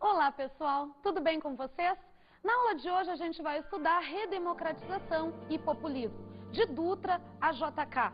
Olá pessoal, tudo bem com vocês? Na aula de hoje a gente vai estudar redemocratização e populismo, de Dutra a JK.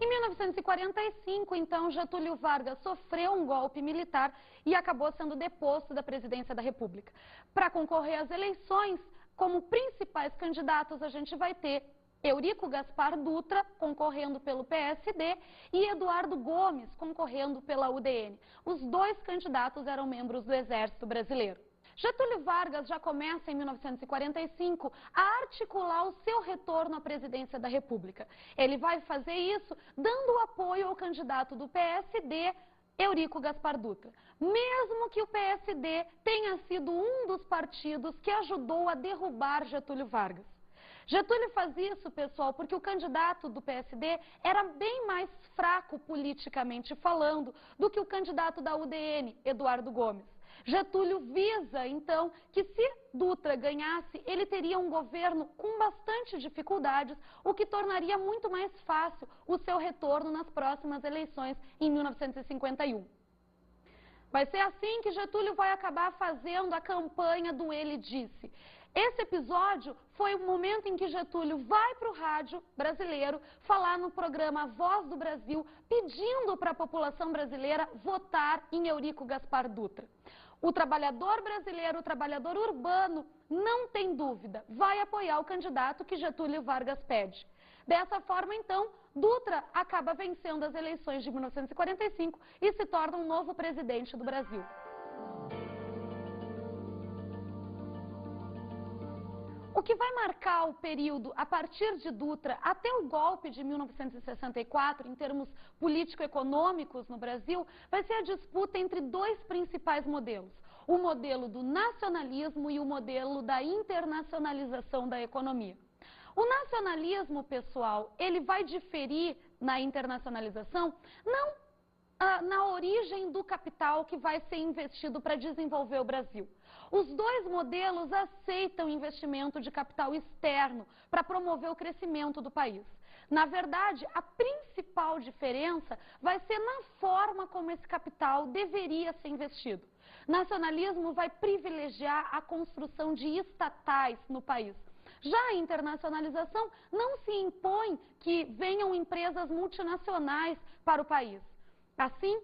Em 1945, então, Getúlio Vargas sofreu um golpe militar e acabou sendo deposto da presidência da República. Para concorrer às eleições, como principais candidatos, a gente vai ter Eurico Gaspar Dutra, concorrendo pelo PSD, e Eduardo Gomes, concorrendo pela UDN. Os dois candidatos eram membros do Exército Brasileiro. Getúlio Vargas já começa, em 1945, a articular o seu retorno à presidência da República. Ele vai fazer isso dando apoio ao candidato do PSD, Eurico Gaspar Dutra, mesmo que o PSD tenha sido um dos partidos que ajudou a derrubar Getúlio Vargas. Getúlio faz isso, pessoal, porque o candidato do PSD era bem mais fraco politicamente falando do que o candidato da UDN, Eduardo Gomes. Getúlio visa, então, que se Dutra ganhasse, ele teria um governo com bastante dificuldades, o que tornaria muito mais fácil o seu retorno nas próximas eleições em 1951. Vai ser assim que Getúlio vai acabar fazendo a campanha do Ele Disse. Esse episódio foi o momento em que Getúlio vai para o rádio brasileiro falar no programa Voz do Brasil, pedindo para a população brasileira votar em Eurico Gaspar Dutra. O trabalhador brasileiro, o trabalhador urbano, não tem dúvida, vai apoiar o candidato que Getúlio Vargas pede. Dessa forma, então, Dutra acaba vencendo as eleições de 1945 e se torna um novo presidente do Brasil. O que vai marcar o período a partir de Dutra até o golpe de 1964, em termos político-econômicos no Brasil, vai ser a disputa entre dois principais modelos. O modelo do nacionalismo e o modelo da internacionalização da economia. O nacionalismo, pessoal, ele vai diferir na internacionalização, não na origem do capital que vai ser investido para desenvolver o Brasil. Os dois modelos aceitam investimento de capital externo para promover o crescimento do país. Na verdade, a principal diferença vai ser na forma como esse capital deveria ser investido. Nacionalismo vai privilegiar a construção de estatais no país. Já a internacionalização não se impõe que venham empresas multinacionais para o país. Assim,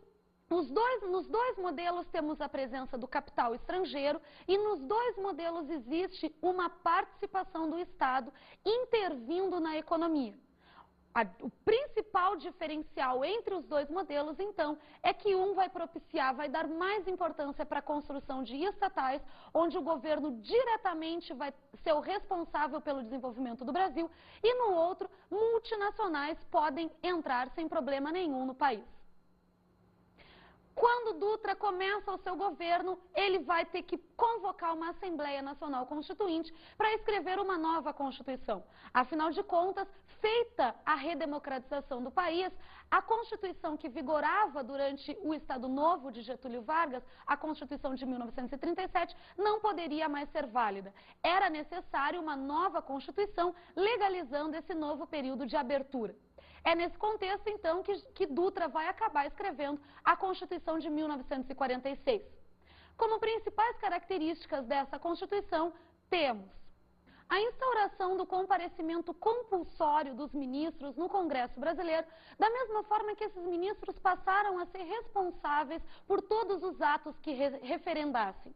nos dois modelos temos a presença do capital estrangeiro e nos dois modelos existe uma participação do Estado intervindo na economia. O principal diferencial entre os dois modelos, então, é que um vai propiciar, vai dar mais importância para a construção de estatais, onde o governo diretamente vai ser o responsável pelo desenvolvimento do Brasil, e no outro, multinacionais podem entrar sem problema nenhum no país. Quando Dutra começa o seu governo, ele vai ter que convocar uma Assembleia Nacional Constituinte para escrever uma nova Constituição. Afinal de contas, feita a redemocratização do país, a Constituição que vigorava durante o Estado Novo de Getúlio Vargas, a Constituição de 1937, não poderia mais ser válida. Era necessário uma nova Constituição legalizando esse novo período de abertura. É nesse contexto, então, que Dutra vai acabar escrevendo a Constituição de 1946. Como principais características dessa Constituição, temos a instauração do comparecimento compulsório dos ministros no Congresso Brasileiro, da mesma forma que esses ministros passaram a ser responsáveis por todos os atos que referendassem.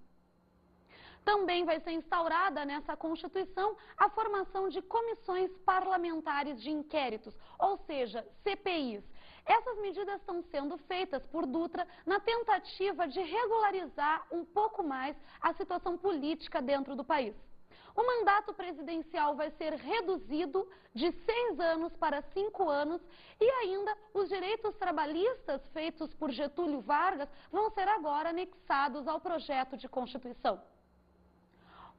Também vai ser instaurada nessa Constituição a formação de comissões parlamentares de inquéritos, ou seja, CPIs. Essas medidas estão sendo feitas por Dutra na tentativa de regularizar um pouco mais a situação política dentro do país. O mandato presidencial vai ser reduzido de 6 anos para 5 anos e ainda os direitos trabalhistas feitos por Getúlio Vargas vão ser agora anexados ao projeto de Constituição.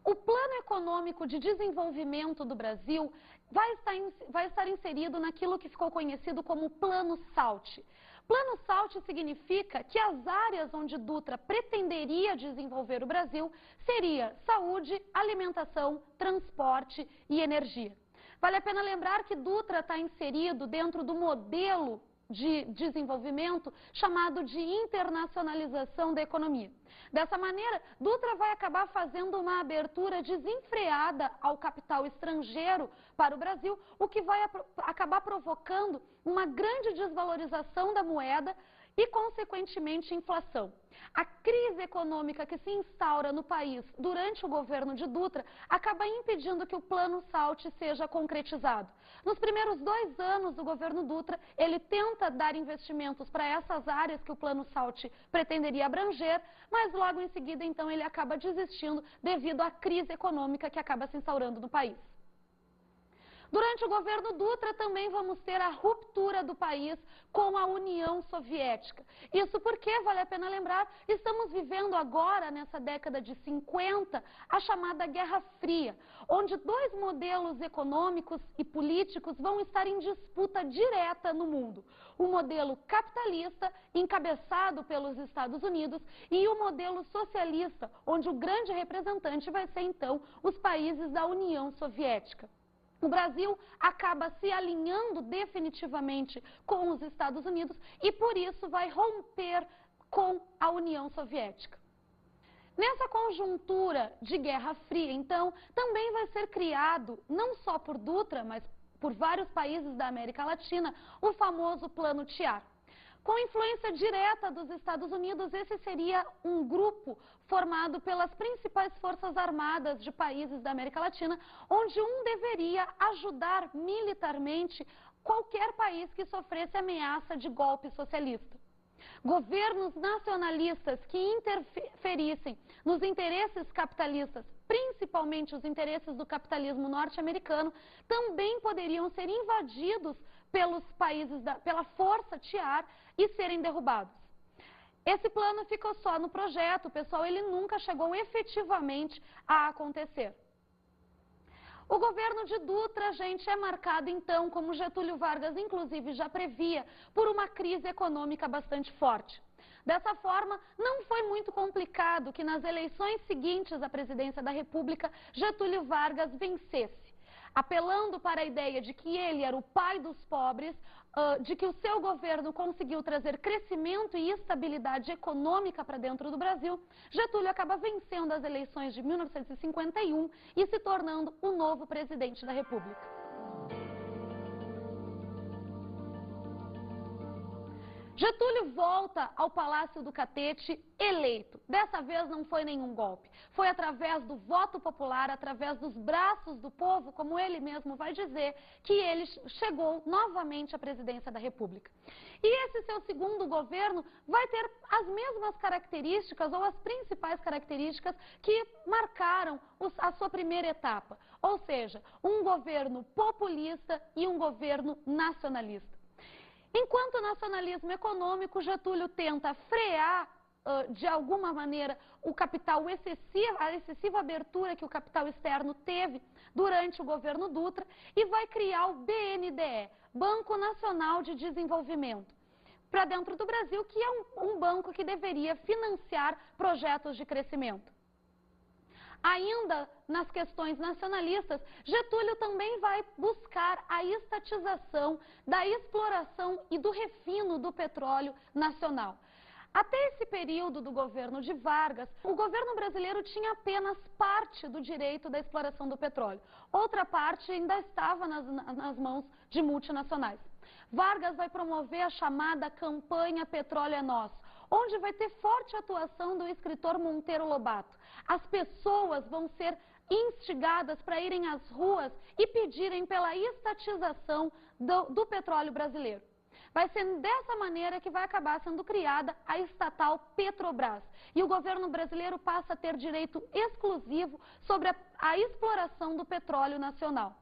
O Plano Econômico de Desenvolvimento do Brasil vai estar inserido naquilo que ficou conhecido como Plano SALT. Plano SALT significa que as áreas onde Dutra pretenderia desenvolver o Brasil seria saúde, alimentação, transporte e energia. Vale a pena lembrar que Dutra está inserido dentro do modelo de desenvolvimento chamado de internacionalização da economia. Dessa maneira, Dutra vai acabar fazendo uma abertura desenfreada ao capital estrangeiro para o Brasil, o que vai acabar provocando uma grande desvalorização da moeda e, consequentemente, inflação. A crise econômica que se instaura no país durante o governo de Dutra acaba impedindo que o Plano SALT seja concretizado. Nos primeiros 2 anos do governo Dutra, ele tenta dar investimentos para essas áreas que o Plano SALT pretenderia abranger, mas logo em seguida, então, ele acaba desistindo devido à crise econômica que acaba se instaurando no país. Durante o governo Dutra também vamos ter a ruptura do país com a União Soviética. Isso porque, vale a pena lembrar, estamos vivendo agora, nessa década de 50, a chamada Guerra Fria, onde 2 modelos econômicos e políticos vão estar em disputa direta no mundo. O modelo capitalista, encabeçado pelos Estados Unidos, e o modelo socialista, onde o grande representante vai ser, então, os países da União Soviética. O Brasil acaba se alinhando definitivamente com os Estados Unidos e, por isso, vai romper com a União Soviética. Nessa conjuntura de Guerra Fria, então, também vai ser criado, não só por Dutra, mas por vários países da América Latina, o famoso Plano TIAR. Com influência direta dos Estados Unidos, esse seria um grupo formado pelas principais forças armadas de países da América Latina, onde um deveria ajudar militarmente qualquer país que sofresse ameaça de golpe socialista. Governos nacionalistas que interferissem nos interesses capitalistas, principalmente os interesses do capitalismo norte-americano, também poderiam ser invadidos pelos países pela força TIAR e serem derrubados. Esse plano ficou só no projeto, pessoal, ele nunca chegou efetivamente a acontecer. O governo de Dutra, gente, é marcado então, como Getúlio Vargas inclusive já previa, por uma crise econômica bastante forte. Dessa forma, não foi muito complicado que nas eleições seguintes à presidência da República, Getúlio Vargas vencesse, apelando para a ideia de que ele era o pai dos pobres, de que o seu governo conseguiu trazer crescimento e estabilidade econômica para dentro do Brasil. Getúlio acaba vencendo as eleições de 1951 e se tornando o novo presidente da República. Getúlio volta ao Palácio do Catete eleito. Dessa vez não foi nenhum golpe. Foi através do voto popular, através dos braços do povo, como ele mesmo vai dizer, que ele chegou novamente à presidência da República. E esse seu segundo governo vai ter as mesmas características, ou as principais características, que marcaram a sua primeira etapa. Ou seja, um governo populista e um governo nacionalista. Enquanto nacionalismo econômico, Getúlio tenta frear, de alguma maneira, a excessiva abertura que o capital externo teve durante o governo Dutra e vai criar o BNDE, Banco Nacional de Desenvolvimento, para dentro do Brasil, que é um banco que deveria financiar projetos de crescimento. Ainda nas questões nacionalistas, Getúlio também vai buscar a estatização da exploração e do refino do petróleo nacional. Até esse período do governo de Vargas, o governo brasileiro tinha apenas parte do direito da exploração do petróleo. Outra parte ainda estava nas mãos de multinacionais. Vargas vai promover a chamada campanha Petróleo é Nosso, onde vai ter forte atuação do escritor Monteiro Lobato. As pessoas vão ser instigadas para irem às ruas e pedirem pela estatização do petróleo brasileiro. Vai ser dessa maneira que vai acabar sendo criada a estatal Petrobras. E o governo brasileiro passa a ter direito exclusivo sobre a exploração do petróleo nacional.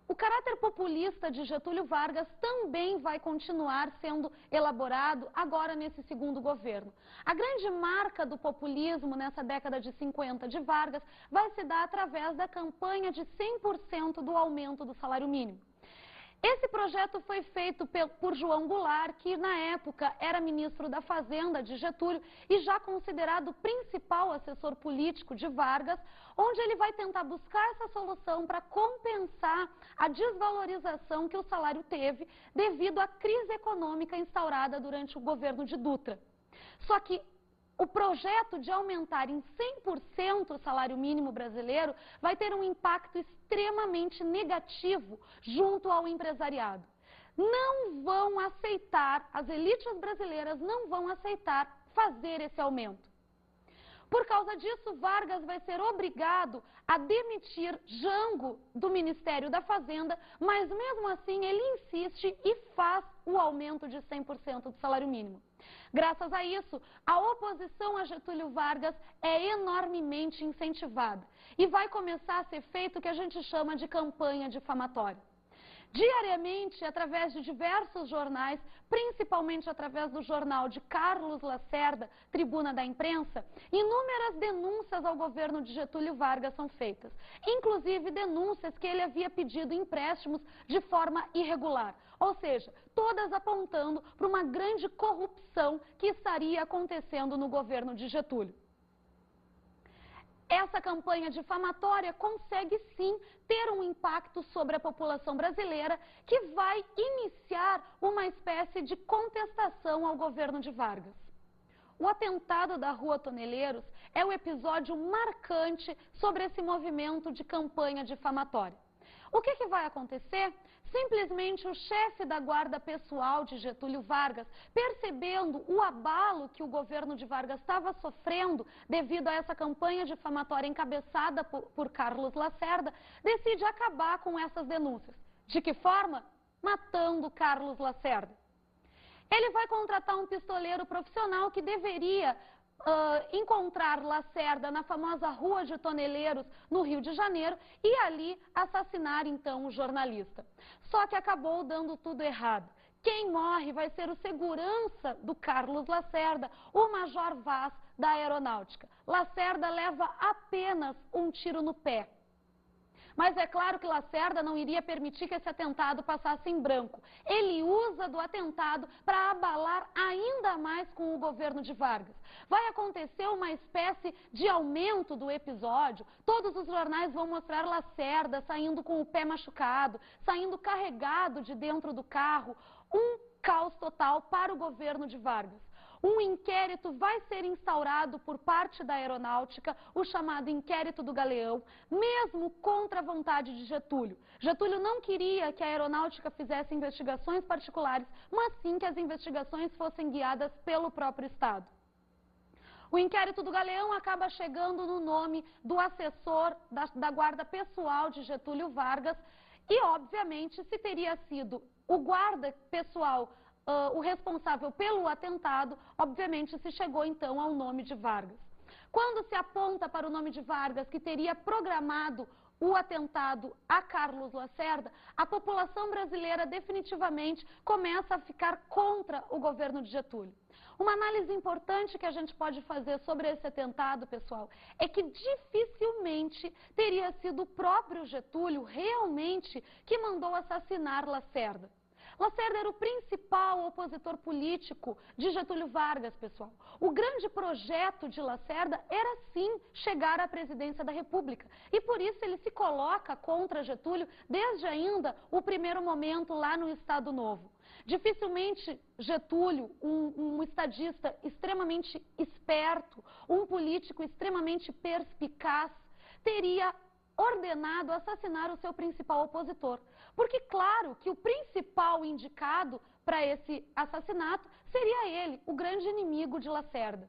O caráter populista de Getúlio Vargas também vai continuar sendo elaborado agora nesse segundo governo. A grande marca do populismo nessa década de 50 de Vargas vai se dar através da campanha de 100% do aumento do salário mínimo. Esse projeto foi feito por João Goulart, que na época era ministro da Fazenda de Getúlio e já considerado o principal assessor político de Vargas, onde ele vai tentar buscar essa solução para compensar a desvalorização que o salário teve devido à crise econômica instaurada durante o governo de Dutra. Só que o projeto de aumentar em 100% o salário mínimo brasileiro vai ter um impacto extremamente negativo junto ao empresariado. Não vão aceitar, as elites brasileiras não vão aceitar fazer esse aumento. Por causa disso, Vargas vai ser obrigado a demitir Jango do Ministério da Fazenda, mas mesmo assim ele insiste e faz o aumento de 100% do salário mínimo. Graças a isso, a oposição a Getúlio Vargas é enormemente incentivada e vai começar a ser feito o que a gente chama de campanha difamatória. Diariamente, através de diversos jornais, principalmente através do jornal de Carlos Lacerda, Tribuna da Imprensa, inúmeras denúncias ao governo de Getúlio Vargas são feitas. Inclusive denúncias que ele havia pedido empréstimos de forma irregular. Ou seja, todas apontando para uma grande corrupção que estaria acontecendo no governo de Getúlio. Essa campanha difamatória consegue sim ter um impacto sobre a população brasileira que vai iniciar uma espécie de contestação ao governo de Vargas. O atentado da Rua Toneleiros é o episódio marcante sobre esse movimento de campanha difamatória. O que vai acontecer? Simplesmente o chefe da guarda pessoal de Getúlio Vargas, percebendo o abalo que o governo de Vargas estava sofrendo devido a essa campanha difamatória encabeçada por Carlos Lacerda, decide acabar com essas denúncias. De que forma? Matando Carlos Lacerda. Ele vai contratar um pistoleiro profissional que deveria encontrar Lacerda na famosa Rua de Toneleiros, no Rio de Janeiro, e ali assassinar então o jornalista. Só que acabou dando tudo errado. Quem morre vai ser o segurança do Carlos Lacerda, o Major Vaz da Aeronáutica. Lacerda leva apenas um tiro no pé. Mas é claro que Lacerda não iria permitir que esse atentado passasse em branco. Ele usa do atentado para abalar ainda mais com o governo de Vargas. Vai acontecer uma espécie de aumento do episódio. Todos os jornais vão mostrar Lacerda saindo com o pé machucado, saindo carregado de dentro do carro. Um caos total para o governo de Vargas. Um inquérito vai ser instaurado por parte da Aeronáutica, o chamado Inquérito do Galeão, mesmo contra a vontade de Getúlio. Getúlio não queria que a Aeronáutica fizesse investigações particulares, mas sim que as investigações fossem guiadas pelo próprio Estado. O Inquérito do Galeão acaba chegando no nome do assessor da guarda pessoal de Getúlio Vargas e, obviamente, se teria sido o guarda pessoal o responsável pelo atentado, obviamente se chegou então ao nome de Vargas. Quando se aponta para o nome de Vargas, que teria programado o atentado a Carlos Lacerda, a população brasileira definitivamente começa a ficar contra o governo de Getúlio. Uma análise importante que a gente pode fazer sobre esse atentado, pessoal, é que dificilmente teria sido o próprio Getúlio realmente que mandou assassinar Lacerda. Lacerda era o principal opositor político de Getúlio Vargas, pessoal. O grande projeto de Lacerda era, sim, chegar à presidência da República. E por isso ele se coloca contra Getúlio desde ainda o primeiro momento lá no Estado Novo. Dificilmente Getúlio, um estadista extremamente esperto, um político extremamente perspicaz, teria ordenado assassinar o seu principal opositor. Porque, claro, que o principal indicado para esse assassinato seria ele, o grande inimigo de Lacerda.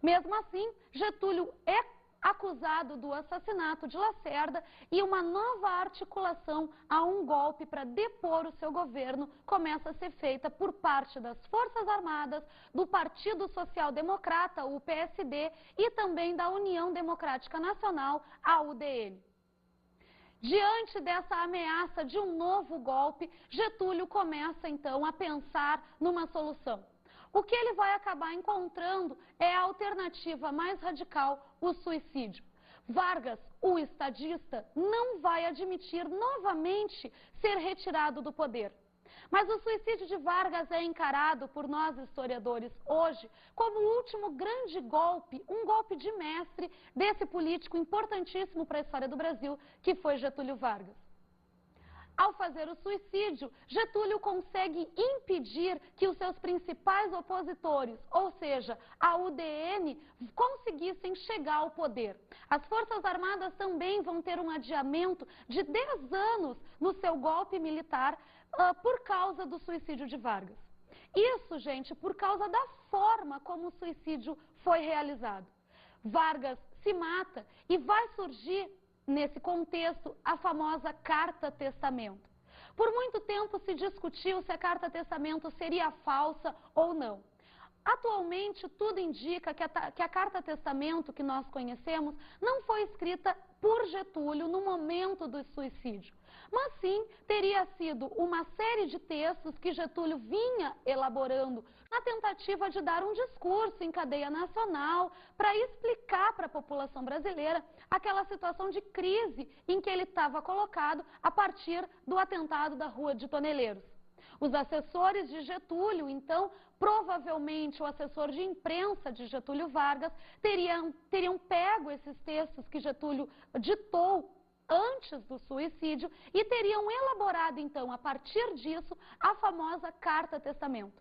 Mesmo assim, Getúlio é acusado do assassinato de Lacerda e uma nova articulação a um golpe para depor o seu governo começa a ser feita por parte das Forças Armadas, do Partido Social Democrata, o PSD, e também da União Democrática Nacional, a UDN. Diante dessa ameaça de um novo golpe, Getúlio começa então a pensar numa solução. O que ele vai acabar encontrando é a alternativa mais radical, o suicídio. Vargas, o estadista, não vai admitir novamente ser retirado do poder. Mas o suicídio de Vargas é encarado por nós historiadores hoje como o último grande golpe, um golpe de mestre desse político importantíssimo para a história do Brasil, que foi Getúlio Vargas. Ao fazer o suicídio, Getúlio consegue impedir que os seus principais opositores, ou seja, a UDN, conseguissem chegar ao poder. As Forças Armadas também vão ter um adiamento de 10 anos no seu golpe militar por causa do suicídio de Vargas. Isso, gente, por causa da forma como o suicídio foi realizado. Vargas se mata e vai surgir nesse contexto, a famosa Carta-Testamento. Por muito tempo se discutiu se a Carta-Testamento seria falsa ou não. Atualmente, tudo indica que a Carta-Testamento que nós conhecemos não foi escrita por Getúlio no momento do suicídio, mas sim teria sido uma série de textos que Getúlio vinha elaborando na tentativa de dar um discurso em cadeia nacional para explicar para a população brasileira aquela situação de crise em que ele estava colocado a partir do atentado da Rua de Toneleiros. Os assessores de Getúlio, então, provavelmente o assessor de imprensa de Getúlio Vargas, teriam pego esses textos que Getúlio ditou antes do suicídio e teriam elaborado, então, a partir disso, a famosa Carta-Testamento.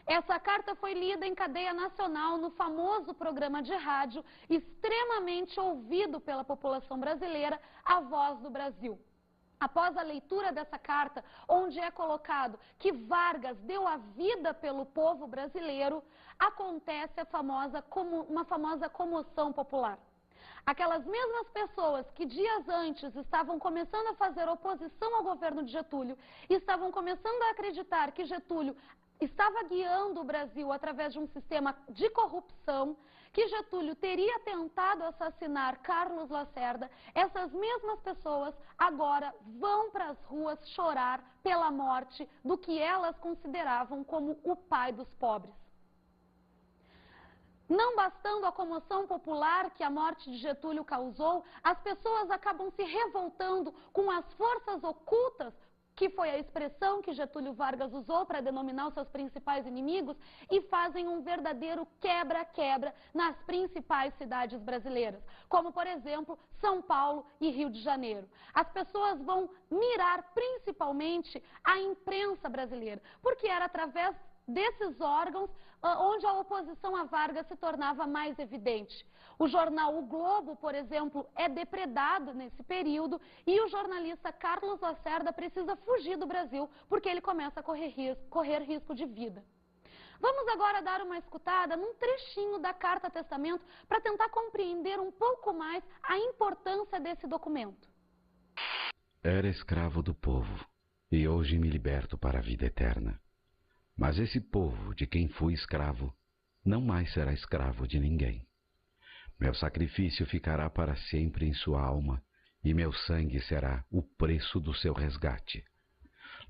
Essa carta foi lida em cadeia nacional no famoso programa de rádio, extremamente ouvido pela população brasileira, A Voz do Brasil. Após a leitura dessa carta, onde é colocado que Vargas deu a vida pelo povo brasileiro, acontece uma famosa comoção popular. Aquelas mesmas pessoas que dias antes estavam começando a fazer oposição ao governo de Getúlio, estavam começando a acreditar que Getúlio estava guiando o Brasil através de um sistema de corrupção, que Getúlio teria tentado assassinar Carlos Lacerda, essas mesmas pessoas agora vão para as ruas chorar pela morte do que elas consideravam como o pai dos pobres. Não bastando a comoção popular que a morte de Getúlio causou, as pessoas acabam se revoltando com as forças ocultas, que foi a expressão que Getúlio Vargas usou para denominar os seus principais inimigos, e fazem um verdadeiro quebra-quebra nas principais cidades brasileiras, como, por exemplo, São Paulo e Rio de Janeiro. As pessoas vão mirar principalmente a imprensa brasileira, porque era através desses órgãos onde a oposição a Vargas se tornava mais evidente. O jornal O Globo, por exemplo, é depredado nesse período e o jornalista Carlos Lacerda precisa fugir do Brasil porque ele começa a correr risco de vida. Vamos agora dar uma escutada num trechinho da Carta-Testamento para tentar compreender um pouco mais a importância desse documento. Era escravo do povo e hoje me liberto para a vida eterna. Mas esse povo de quem fui escravo não mais será escravo de ninguém. Meu sacrifício ficará para sempre em sua alma e meu sangue será o preço do seu resgate.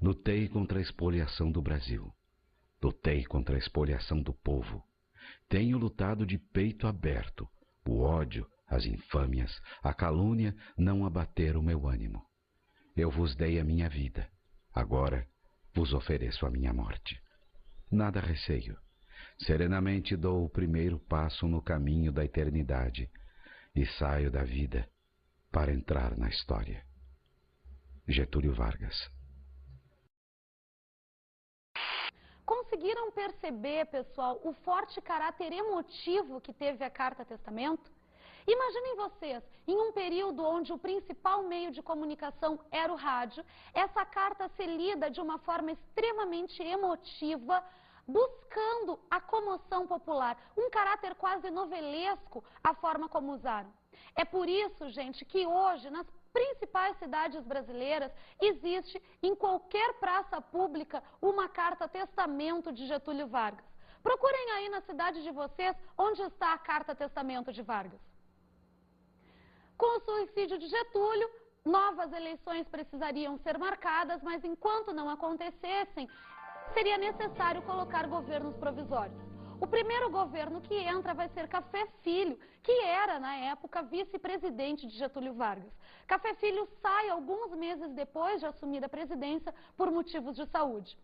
Lutei contra a expoliação do Brasil. Lutei contra a expoliação do povo. Tenho lutado de peito aberto. O ódio, as infâmias, a calúnia não abateram o meu ânimo. Eu vos dei a minha vida. Agora vos ofereço a minha morte. Nada receio. Serenamente dou o primeiro passo no caminho da eternidade e saio da vida para entrar na história. Getúlio Vargas. Conseguiram perceber, pessoal, o forte caráter emotivo que teve a Carta-Testamento? Imaginem vocês, em um período onde o principal meio de comunicação era o rádio, essa carta ser lida de uma forma extremamente emotiva, buscando a comoção popular, um caráter quase novelesco a forma como usaram. É por isso, gente, que hoje, nas principais cidades brasileiras, existe em qualquer praça pública uma Carta-Testamento de Getúlio Vargas. Procurem aí na cidade de vocês onde está a Carta-Testamento de Vargas. Com o suicídio de Getúlio, novas eleições precisariam ser marcadas, mas enquanto não acontecessem, seria necessário colocar governos provisórios. O primeiro governo que entra vai ser Café Filho, que era, na época, vice-presidente de Getúlio Vargas. Café Filho sai alguns meses depois de assumir a presidência por motivos de saúde.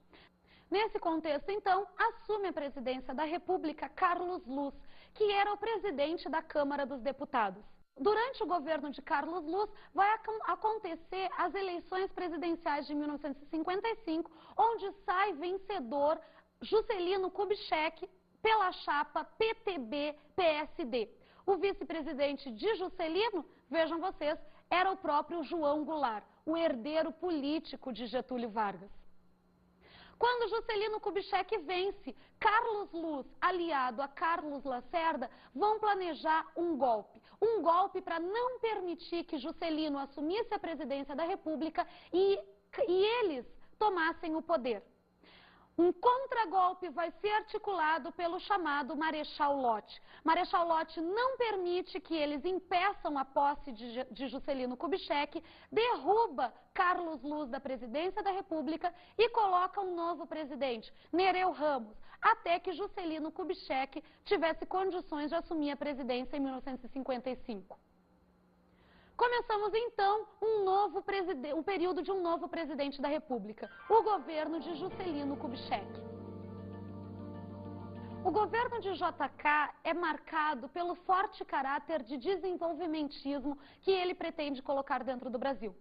Nesse contexto, então, assume a presidência da República Carlos Luz, que era o presidente da Câmara dos Deputados. Durante o governo de Carlos Luz, vai acontecer as eleições presidenciais de 1955, onde sai vencedor Juscelino Kubitschek pela chapa PTB-PSD. O vice-presidente de Juscelino, vejam vocês, era o próprio João Goulart, o herdeiro político de Getúlio Vargas. Quando Juscelino Kubitschek vence, Carlos Luz, aliado a Carlos Lacerda, vão planejar um golpe para não permitir que Juscelino assumisse a presidência da República e eles tomassem o poder. Um contragolpe vai ser articulado pelo chamado Marechal Lott. Marechal Lott não permite que eles impeçam a posse de Juscelino Kubitschek, derruba Carlos Luz da presidência da República e coloca um novo presidente, Nereu Ramos, até que Juscelino Kubitschek tivesse condições de assumir a presidência em 1955. Começamos então um período de um novo presidente da República, o governo de Juscelino Kubitschek. O governo de JK é marcado pelo forte caráter de desenvolvimentismo que ele pretende colocar dentro do Brasil.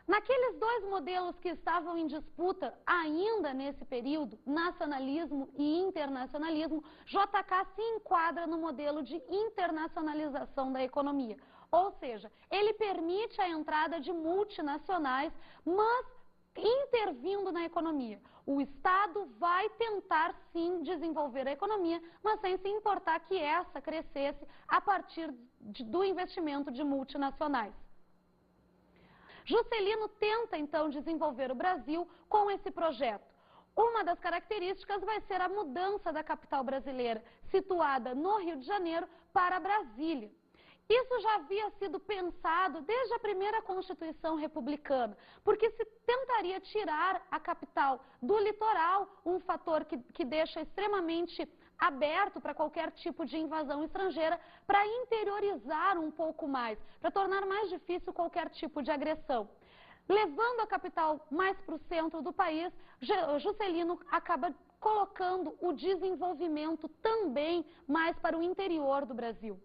Naqueles dois modelos que estavam em disputa ainda nesse período, nacionalismo e internacionalismo, JK se enquadra no modelo de internacionalização da economia. Ou seja, ele permite a entrada de multinacionais, mas intervindo na economia. O Estado vai tentar, sim, desenvolver a economia, mas sem se importar que essa crescesse a partir do investimento de multinacionais. Juscelino tenta, então, desenvolver o Brasil com esse projeto. Uma das características vai ser a mudança da capital brasileira, situada no Rio de Janeiro, para Brasília. Isso já havia sido pensado desde a primeira Constituição republicana, porque se tentaria tirar a capital do litoral, um fator que deixa extremamente aberto para qualquer tipo de invasão estrangeira, para interiorizar um pouco mais, para tornar mais difícil qualquer tipo de agressão. Levando a capital mais para o centro do país, Juscelino acaba colocando o desenvolvimento também mais para o interior do Brasil.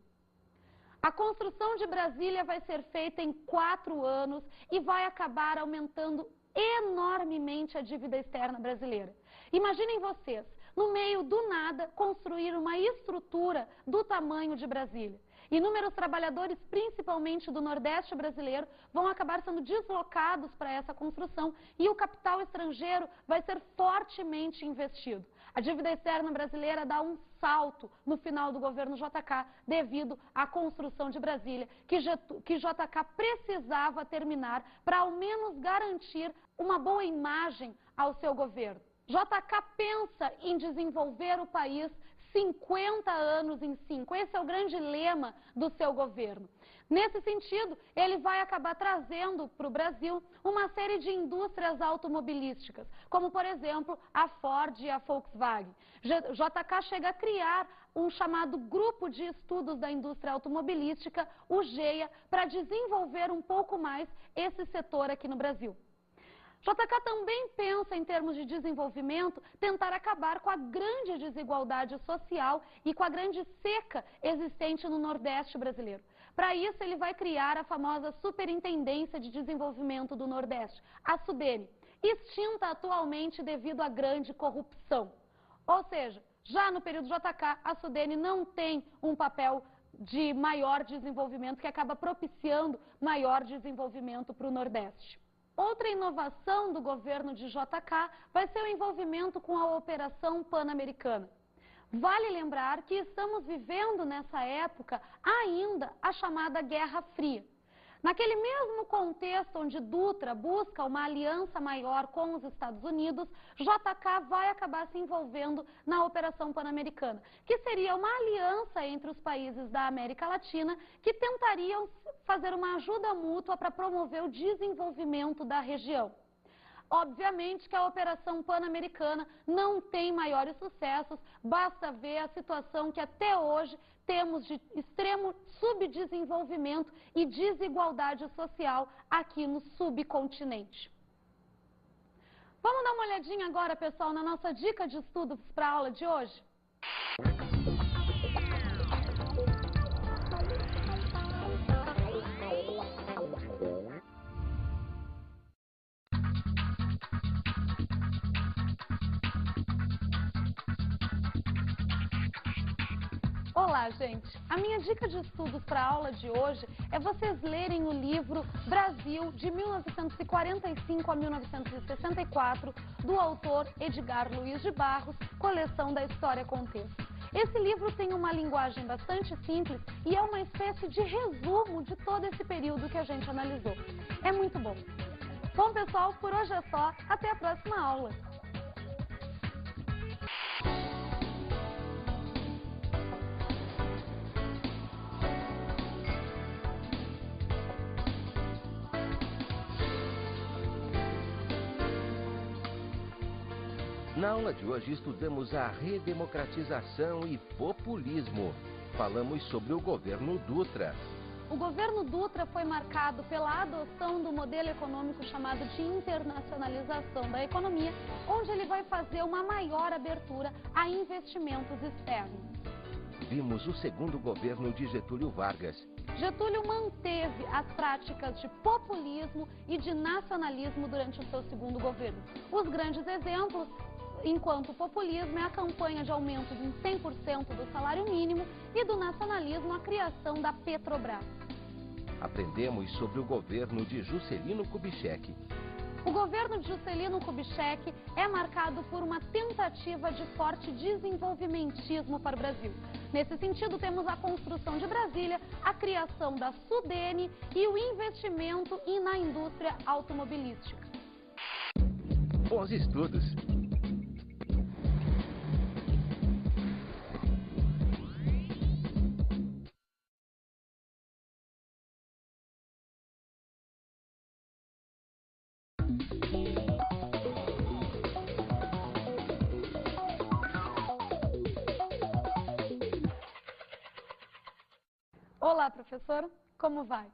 A construção de Brasília vai ser feita em 4 anos e vai acabar aumentando enormemente a dívida externa brasileira. Imaginem vocês, no meio do nada, construir uma estrutura do tamanho de Brasília. Inúmeros trabalhadores, principalmente do Nordeste brasileiro, vão acabar sendo deslocados para essa construção e o capital estrangeiro vai ser fortemente investido. A dívida externa brasileira dá um salto no final do governo JK devido à construção de Brasília, que JK precisava terminar para ao menos garantir uma boa imagem ao seu governo. JK pensa em desenvolver o país 50 anos em 5. Esse é o grande lema do seu governo. Nesse sentido, ele vai acabar trazendo para o Brasil uma série de indústrias automobilísticas, como, por exemplo, a Ford e a Volkswagen. JK chega a criar um chamado Grupo de Estudos da Indústria Automobilística, o GEA, para desenvolver um pouco mais esse setor aqui no Brasil. JK também pensa, em termos de desenvolvimento, tentar acabar com a grande desigualdade social e com a grande seca existente no Nordeste brasileiro. Para isso, ele vai criar a famosa Superintendência de Desenvolvimento do Nordeste, a SUDENE, extinta atualmente devido à grande corrupção. Ou seja, já no período JK, a SUDENE não tem um papel de maior desenvolvimento, que acaba propiciando maior desenvolvimento para o Nordeste. Outra inovação do governo de JK vai ser o envolvimento com a Operação Pan-Americana. Vale lembrar que estamos vivendo nessa época ainda a chamada Guerra Fria. Naquele mesmo contexto onde Dutra busca uma aliança maior com os Estados Unidos, JK vai acabar se envolvendo na Operação Pan-Americana, que seria uma aliança entre os países da América Latina que tentariam fazer uma ajuda mútua para promover o desenvolvimento da região. Obviamente que a Operação Pan-Americana não tem maiores sucessos, basta ver a situação que até hoje temos de extremo subdesenvolvimento e desigualdade social aqui no subcontinente. Vamos dar uma olhadinha agora, pessoal, na nossa dica de estudos para a aula de hoje? Olá, gente! A minha dica de estudos para a aula de hoje é vocês lerem o livro Brasil, de 1945 a 1964, do autor Edgar Luiz de Barros, coleção da História Contexto. Esse livro tem uma linguagem bastante simples e é uma espécie de resumo de todo esse período que a gente analisou. É muito bom. Bom, pessoal, por hoje é só. Até a próxima aula! Na aula de hoje estudamos a redemocratização e populismo. Falamos sobre o governo Dutra. O governo Dutra foi marcado pela adoção do modelo econômico chamado de internacionalização da economia, onde ele vai fazer uma maior abertura a investimentos externos. Vimos o segundo governo de Getúlio Vargas. Getúlio manteve as práticas de populismo e de nacionalismo durante o seu segundo governo. Os grandes exemplos, enquanto o populismo é a campanha de aumento em 100% do salário mínimo e do nacionalismo a criação da Petrobras. Aprendemos sobre o governo de Juscelino Kubitschek. O governo de Juscelino Kubitschek é marcado por uma tentativa de forte desenvolvimentismo para o Brasil. Nesse sentido, temos a construção de Brasília, a criação da Sudene e o investimento na indústria automobilística. Bons estudos! Olá, professor, como vai?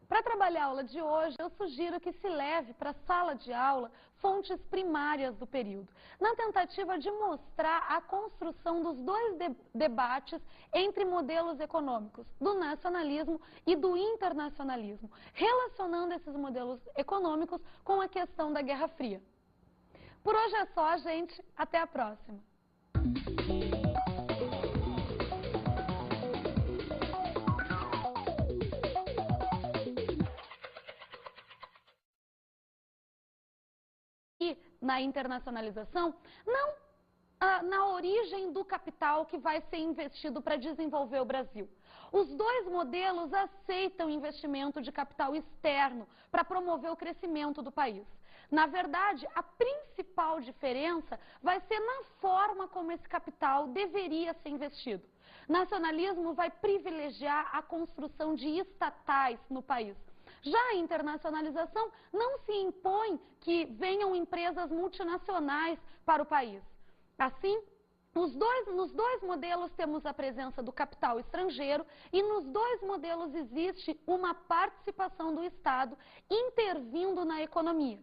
Para trabalhar a aula de hoje, eu sugiro que se leve para a sala de aula fontes primárias do período, na tentativa de mostrar a construção dos dois debates entre modelos econômicos, do nacionalismo e do internacionalismo, relacionando esses modelos econômicos com a questão da Guerra Fria. Por hoje é só, gente. Até a próxima. E na internacionalização, não na origem do capital que vai ser investido para desenvolver o Brasil. Os dois modelos aceitam investimento de capital externo para promover o crescimento do país. Na verdade, a principal diferença vai ser na forma como esse capital deveria ser investido. Nacionalismo vai privilegiar a construção de estatais no país. Já a internacionalização não se impõe que venham empresas multinacionais para o país. Assim, nos dois modelos temos a presença do capital estrangeiro e nos dois modelos existe uma participação do Estado intervindo na economia.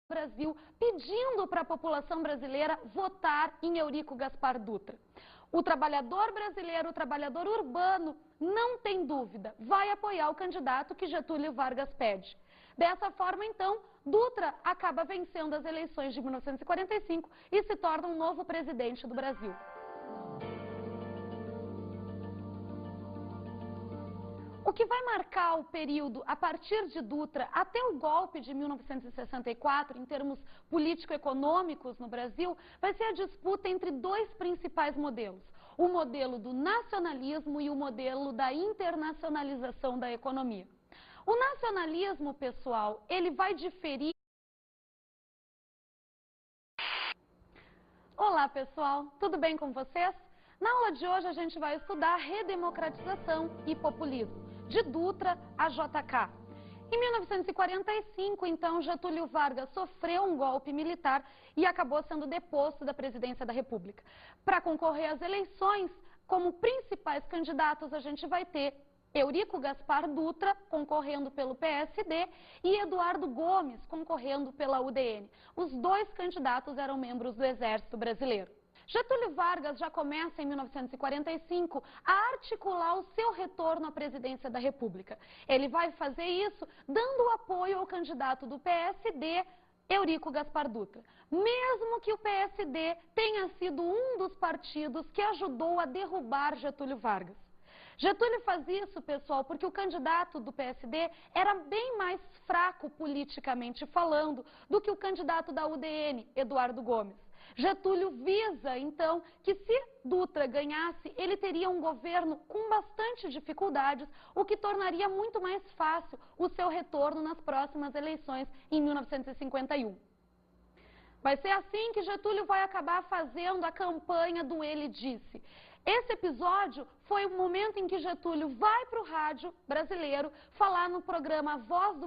Brasil, pedindo para a população brasileira votar em Eurico Gaspar Dutra. O trabalhador brasileiro, o trabalhador urbano, não tem dúvida, vai apoiar o candidato que Getúlio Vargas pede. Dessa forma, então, Dutra acaba vencendo as eleições de 1945 e se torna um novo presidente do Brasil. O que vai marcar o período a partir de Dutra até o golpe de 1964, em termos político-econômicos no Brasil, vai ser a disputa entre dois principais modelos. O modelo do nacionalismo e o modelo da internacionalização da economia. O nacionalismo, pessoal, ele vai diferir... Olá, pessoal, tudo bem com vocês? Na aula de hoje a gente vai estudar redemocratização e populismo, de Dutra a JK. Em 1945, então, Getúlio Vargas sofreu um golpe militar e acabou sendo deposto da presidência da República. Para concorrer às eleições, como principais candidatos, a gente vai ter Eurico Gaspar Dutra, concorrendo pelo PSD, e Eduardo Gomes, concorrendo pela UDN. Os dois candidatos eram membros do Exército Brasileiro. Getúlio Vargas já começa, em 1945, a articular o seu retorno à presidência da República. Ele vai fazer isso dando apoio ao candidato do PSD, Eurico Gaspar Dutra. Mesmo que o PSD tenha sido um dos partidos que ajudou a derrubar Getúlio Vargas. Getúlio faz isso, pessoal, porque o candidato do PSD era bem mais fraco politicamente falando do que o candidato da UDN, Eduardo Gomes. Getúlio visa, então, que se Dutra ganhasse, ele teria um governo com bastante dificuldades, o que tornaria muito mais fácil o seu retorno nas próximas eleições em 1951. Vai ser assim que Getúlio vai acabar fazendo a campanha do Ele Disse. Esse episódio foi o momento em que Getúlio vai para o rádio brasileiro falar no programa Voz do